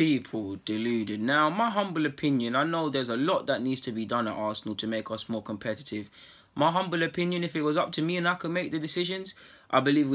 people, Deluded. Now, my humble opinion, I know there's a lot that needs to be done at Arsenal to make us more competitive. My humble opinion, if it was up to me and I could make the decisions, I believe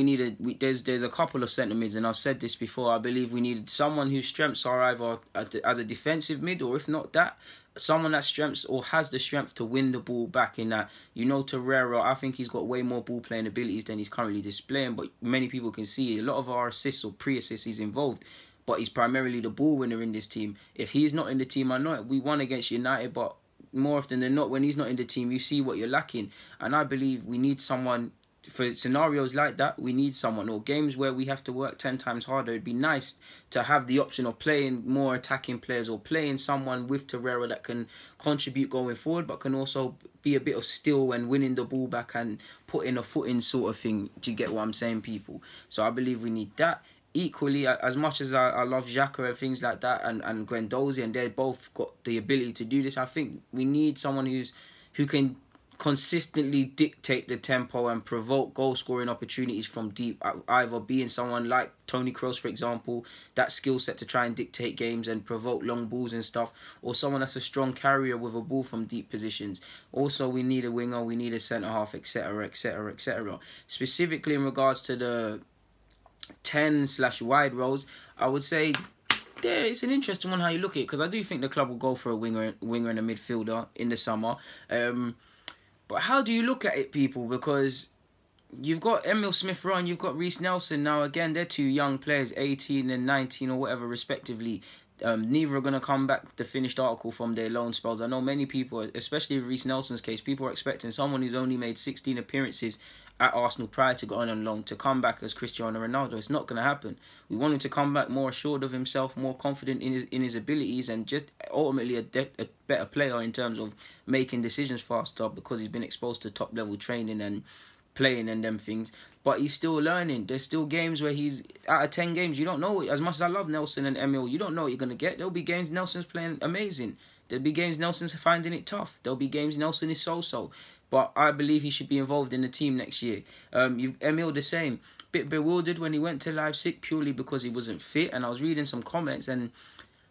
there's a couple of centre mids, and I've said this before. I believe we need someone whose strengths are either as a defensive mid, or if not that, someone that strengths or has the strength to win the ball back. In that, Torreira, I think he's got way more ball playing abilities than he's currently displaying. But many people can see a lot of our assists or pre-assists he's involved. But he's primarily the ball winner in this team. If he's not in the team, I know we won against United, but more often than not, when he's not in the team, you see what you're lacking. And I believe we need someone. For scenarios like that, we need someone, or games where we have to work 10 times harder. It'd be nice to have the option of playing more attacking players, or playing someone with Torreira that can contribute going forward, but can also be a bit of steel and winning the ball back and putting a foot in sort of thing. Do you get what I'm saying, people? So I believe we need that. Equally, as much as I love Xhaka and things like that, and Guendouzi, and they've both got the ability to do this, I think we need someone who can consistently dictate the tempo and provoke goal-scoring opportunities from deep, either being someone like Toni Kroos, for example, that skill set to try and dictate games and provoke long balls and stuff, or someone that's a strong carrier with a ball from deep positions. Also, we need a winger, we need a centre-half, etc., etc., etc. Specifically in regards to the 10/wide roles, I would say it's an interesting one how you look at it, because I do think the club will go for a winger and a midfielder in the summer. But how do you look at it, people? Because you've got Emile-Smith-Rowe and you've got Reece Nelson. Now, again, they're two young players, 18 and 19 or whatever, respectively. Neither are going to come back the finished article from their loan spells. I know many people, especially in Reece Nelson's case, people are expecting someone who's only made 16 appearances at Arsenal prior to going on loan to come back as Cristiano Ronaldo. It's not going to happen. We want him to come back more assured of himself, more confident in his abilities, and just ultimately a better player in terms of making decisions faster, because he's been exposed to top level training and playing and them things. But he's still learning. There's still games where he's out of 10 games, you don't know. As much as I love Nelson and Emile, you don't know what you're going to get. There'll be games Nelson's playing amazing. There'll be games Nelson's finding it tough. There'll be games Nelson is so-so. But I believe he should be involved in the team next year. Emile the same. Bit bewildered when he went to Leipzig purely because he wasn't fit. And I was reading some comments and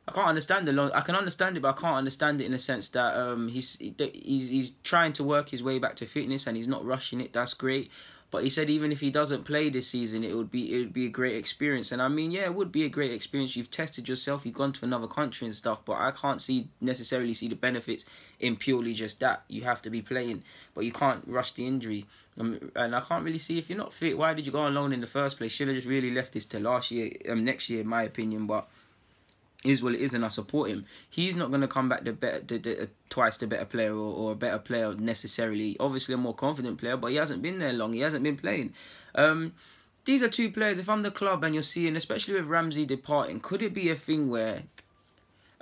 I can't understand I can understand it, but I can't understand it in the sense that he's trying to work his way back to fitness and he's not rushing it. That's great. But he said even if he doesn't play this season, it would be a great experience. And I mean, yeah, it would be a great experience. You've tested yourself, you've gone to another country and stuff. But I can't necessarily see the benefits in purely just that. You have to be playing, but you can't rush the injury. And I can't really see, if you're not fit, why did you go on loan in the first place? Should have just really left this to next year, in my opinion. But is what it is, and I support him. He's not going to come back twice the better player or a better player necessarily. Obviously a more confident player, but he hasn't been there long. He hasn't been playing. These are two players, if I'm the club and you're seeing, especially with Ramsey departing, could it be a thing where...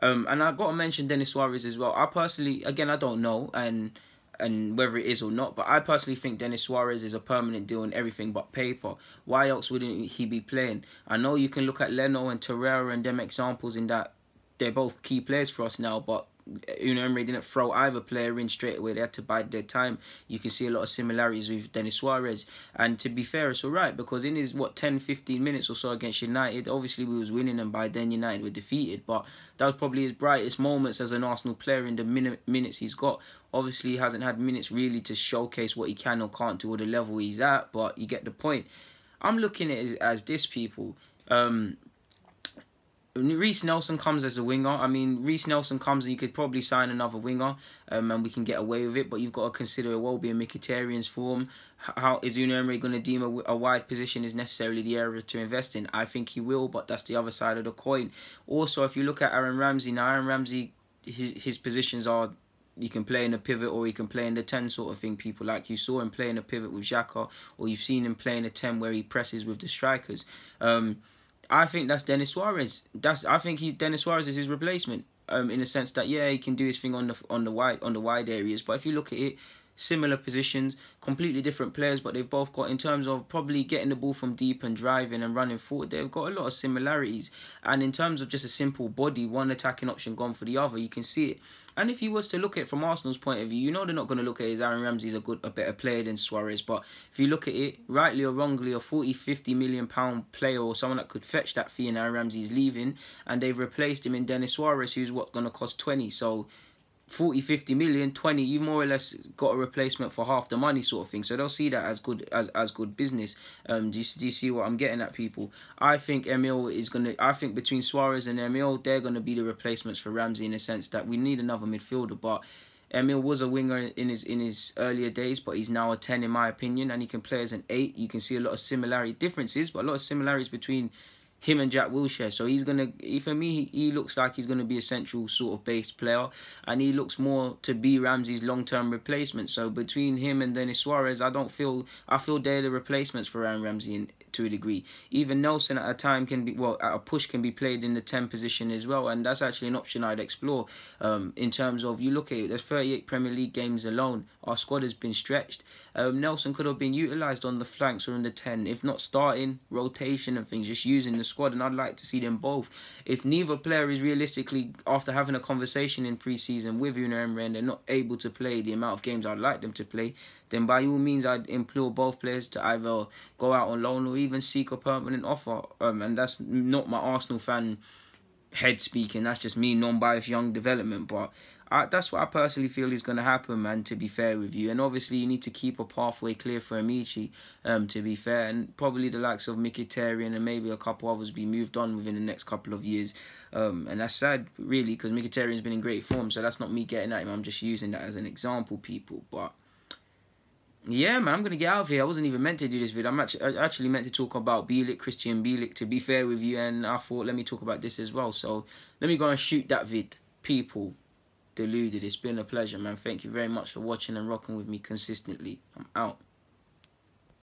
and I've got to mention Denis Suárez as well. I personally, again, I don't know, and whether it is or not, but I personally think Denis Suárez is a permanent deal in everything but paper. Why else wouldn't he be playing? I know you can look at Leno and Torreira and them examples in that they're both key players for us now, but Emery didn't throw either player in straight away. They had to bide their time. You can see a lot of similarities with Denis Suárez. And to be fair, it's all right, because in his, 10-15 minutes or so against United, obviously we was winning, and by then United were defeated, but that was probably his brightest moments as an Arsenal player in the minutes he's got. Obviously, he hasn't had minutes really to showcase what he can or can't do or the level he's at, but you get the point. I'm looking at it as this, people. Reece Nelson comes as a winger. I mean, Reece Nelson comes and you could probably sign another winger and we can get away with it, but you've got to consider it will be in Mkhitaryan's form. How is Unai Emery going to deem a wide position is necessarily the area to invest in? I think he will, but that's the other side of the coin. Also, if you look at Aaron Ramsey, now Aaron Ramsey, his positions are, you can play in a pivot or he can play in the 10 sort of thing, people. Like you saw him play in a pivot with Xhaka, or you've seen him play in a 10 where he presses with the strikers. I think that's Denis Suárez. I think Denis Suárez is his replacement. In the sense that, yeah, he can do his thing on the wide areas, but if you look at it, similar positions, completely different players, but they've both got, in terms of probably getting the ball from deep and driving and running forward, they've got a lot of similarities. And in terms of just a simple body, one attacking option gone for the other, you can see it. And if you was to look at it from Arsenal's point of view, you know they're not going to look at it as Aaron Ramsey's a better player than Suarez. But if you look at it, rightly or wrongly, a 40, 50 million pound player or someone that could fetch that fee, and Aaron Ramsey's leaving, and they've replaced him in Denis Suarez, who's going to cost 20. So 40, 50 million, 20, you more or less got a replacement for half the money sort of thing. So they'll see that as good business. Do you see what I'm getting at, people? I think between Suarez and Emile, they're going to be the replacements for Ramsey, in a sense that we need another midfielder. But Emile was a winger in his earlier days, but he's now a 10 in my opinion, and he can play as an 8. You can see a lot of differences, but a lot of similarities between him and Jack Wilshere. So for me, he looks like he's gonna be a central sort of based player, and he looks more to be Ramsey's long-term replacement. So between him and Denis Suarez, I feel they're the replacements for Aaron Ramsey to a degree. Even Nelson at a push can be played in the 10 position as well, and that's actually an option I'd explore. In terms of, you look at it, there's 38 Premier League games alone. Our squad has been stretched. Nelson could have been utilised on the flanks or in the 10, if not starting, rotation and things, just using the squad, and I'd like to see them both. If neither player is realistically, after having a conversation in pre-season with Gooner and they're not able to play the amount of games I'd like them to play, then by all means I'd implore both players to either go out on loan or even seek a permanent offer. And that's not my Arsenal fan head speaking, that's just me, non-biased young development, but that's what I personally feel is going to happen, man, to be fair with you. And obviously you need to keep a pathway clear for Amici, to be fair, and probably the likes of Mkhitaryan and maybe a couple others be moved on within the next couple of years. And that's sad, really, because Mkhitaryan's been in great form, so that's not me getting at him, I'm just using that as an example, people. But yeah, man, I'm going to get out of here. I wasn't even meant to do this video. I actually meant to talk about Christian Bielik, to be fair with you, and I thought, let me talk about this as well. So let me go and shoot that vid. People, Deluded, it's been a pleasure, man. Thank you very much for watching and rocking with me consistently. I'm out.